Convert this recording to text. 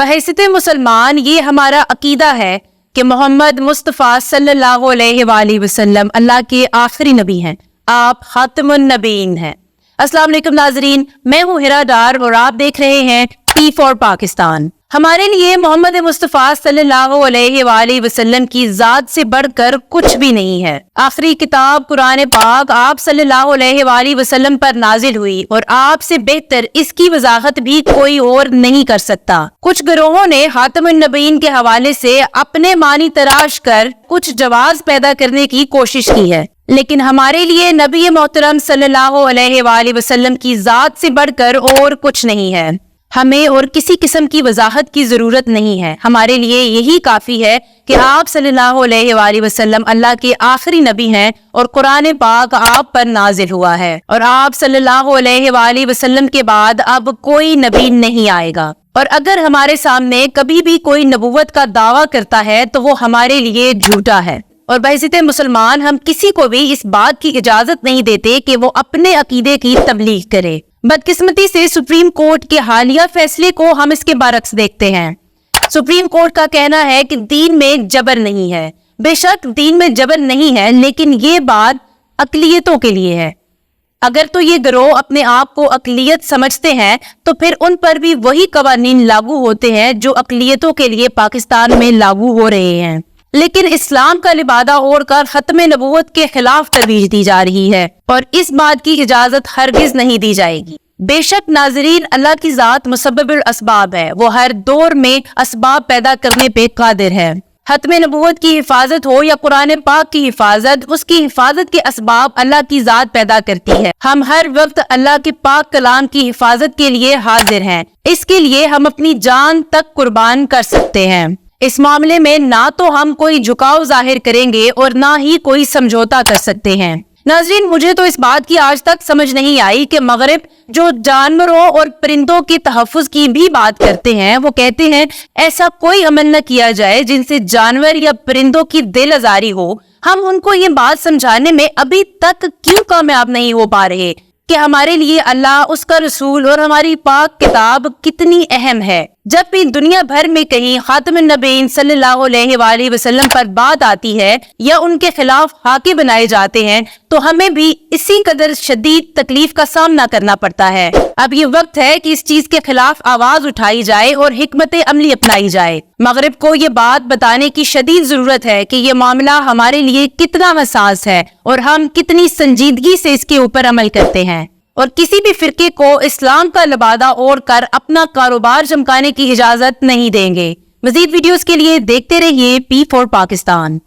बहैसियत मुसलमान ये हमारा अकीदा है कि मोहम्मद मुस्तफ़ा सल्लल्लाहु अलैहि वसल्लम अल्लाह के आखिरी नबी हैं, आप खातमुन नबीन हैं। अस्सलाम वालेकुम नाजरीन, मैं हूँ हिरा डार और आप देख रहे हैं पी फॉर पाकिस्तान। हमारे लिए मोहम्मद मुस्तफ़ा सल्लल्लाहु अलैहि वसल्लम की जात से बढ़कर कुछ भी नहीं है। आखिरी किताब कुरान पाक आप सल्लल्लाहु अलैहि वसल्लम पर नाजिल हुई और आपसे बेहतर इसकी वजाहत भी कोई और नहीं कर सकता। कुछ गिरोहों ने खातमुन नबीन के हवाले से अपने मानी तराश कर कुछ जवाब पैदा करने की कोशिश की है, लेकिन हमारे लिए नबी मोहतरम सल्लल्लाहु अलैहि वसल्लम की जात से बढ़कर और कुछ नहीं है। हमें और किसी किस्म की वजाहत की जरूरत नहीं है। हमारे लिए यही काफी है कि आप सल्लल्लाहु अलैहि वसल्लम अल्लाह के आखिरी नबी हैं और कुरान पाक आप पर नाजिल हुआ है और आप सल्लल्लाहु अलैहि वसल्लम के बाद अब कोई नबी नहीं आएगा। और अगर हमारे सामने कभी भी कोई नबूवत का दावा करता है तो वो हमारे लिए झूठा है। और बहैसियत मुसलमान हम किसी को भी इस बात की इजाजत नहीं देते कि वो अपने अकीदे की तबलीग करे। बदकिस्मती से सुप्रीम कोर्ट के हालिया फैसले को हम इसके बरक्स देखते हैं। सुप्रीम कोर्ट का कहना है कि दीन में जबर नहीं है। बेशक दीन में जबर नहीं है, लेकिन ये बात अकलियतों के लिए है। अगर तो ये गिरोह अपने आप को अकलियत समझते हैं तो फिर उन पर भी वही कवानीन लागू होते हैं जो अकलियतों के लिए पाकिस्तान में लागू हो रहे हैं। लेकिन इस्लाम का लिबादा ओढ़कर खत्म नबूवत के खिलाफ तरवीज दी जा रही है और इस बात की इजाजत हरगिज नहीं दी जाएगी। बेशक नाजरीन, अल्लाह की जात मुसब्बिबुल असबाब है, वो हर दौर में असबाब पैदा करने पे कादिर है। खत्म नबूवत की हिफाजत हो या कुरान पाक की हिफाजत, उसकी हिफाजत के असबाब अल्लाह की जात पैदा करती है। हम हर वक्त अल्लाह के पाक कलाम की हिफाजत के लिए हाजिर हैं। इसके लिए हम अपनी जान तक कुर्बान कर सकते हैं। इस मामले में ना तो हम कोई झुकाव जाहिर करेंगे और ना ही कोई समझौता कर सकते हैं। नाजरीन, मुझे तो इस बात की आज तक समझ नहीं आई कि मगरिब जो जानवरों और परिंदों के तहफ़्फ़ुज़ की भी बात करते हैं, वो कहते हैं ऐसा कोई अमल न किया जाए जिनसे जानवर या परिंदों की दिल आज़ारी हो। हम उनको ये बात समझाने में अभी तक क्यों कामयाब नहीं हो पा रहे कि हमारे लिए अल्लाह, उसका रसूल और हमारी पाक किताब कितनी अहम है। जब भी दुनिया भर में कहीं खातमुन नबीन सल्लल्लाहु अलैहि वसल्लम पर बात आती है या उनके खिलाफ हाके बनाए जाते हैं तो हमें भी इसी कदर शदीद तकलीफ का सामना करना पड़ता है। अब ये वक्त है कि इस चीज के खिलाफ आवाज उठाई जाए और हिकमत अमली अपनाई जाए। मगरिब को ये बात बताने की शदीद जरूरत है कि ये मामला हमारे लिए कितना हसास है और हम कितनी संजीदगी से इसके ऊपर अमल करते हैं और किसी भी फिरके को इस्लाम का लिबादा ओढ़ कर अपना कारोबार चमकाने की इजाजत नहीं देंगे। मजीद वीडियोस के लिए देखते रहिए पी फॉर पाकिस्तान।